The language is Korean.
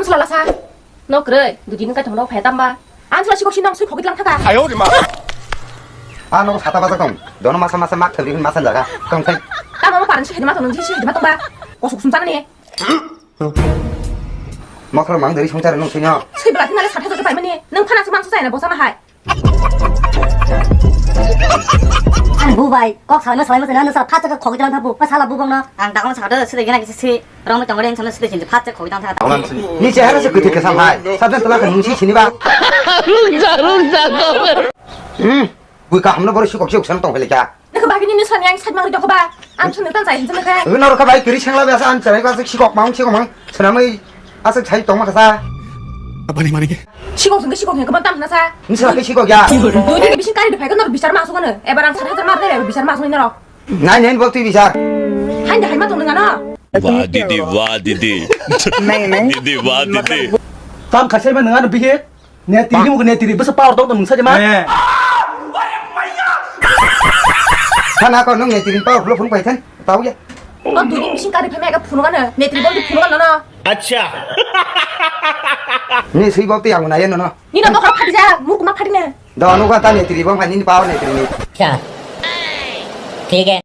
안슬라라사 너 그래 누디는 까지 너 배담바 안슬라 시곡시 너 술 거기 랑타가 아유 우리 마 아, 너 사다 봐서 동. 너는 마사 막 터리긴 마산 자가. 그럼 생. 나 너무 빠른 시 해도 맞는 시 해도 맞던 바 고속 숨자니 뭐 그럼 망들이 형자를弄냐 스이블라 티나레 사태도 좀 발면이 능 파나스 망수사이나 보사마 하이 anh bu vậy có sao nó xoay mà nó sao phát cho cái khẩu trang tháp bu có sao là bu không nó 안 나가면 잘해 쓰레 이게 나기 그럼 정거리는 저는 쓰레 진짜 파트 거기다 다 나오는 니 제하면서 그 되게 삼하이. 사전 또라 그 능시 지니바. 우리가 한번 버리 쉬고 사는 동 흘리자. 내가 마비니 는 사냥 사망을 좀 봐봐 안 쳤는 딴 사이 힘좀 해 너로 가 봐이 그리 생라베서 안 자네 가서 시곡 망 사람의 아서 잘 동마 가사. 시곡 시곡 그만 땀 나사 무슨 그 시곡이야? 너희들 미신 까리도 발견 너도 비싸를 마소가는 에바랑 사례들 마들 비싸를 마소는 너로 난 얘는 법도 비자. 한데 할 맛도 없는 거나 와 디디 와 디디 디디 와 디디 tao khát xem mà nương ăn bị hết nè tì cái một cái nè tì bớt bao tao tao mừng sao chứ má 하나 거 능내 드린 빠 불러 보는 거 있텐. 따오게. 너 누구 미신 까리 패매가 푸는 거는 내 드리범도 푸는 거나 니 수입 법도 양고 나였노 너. 니는 너 가라 파리자 물고 막 파리네 너 누가 따내 드리범 하니 빠오 내 드리니. 자 ठीक है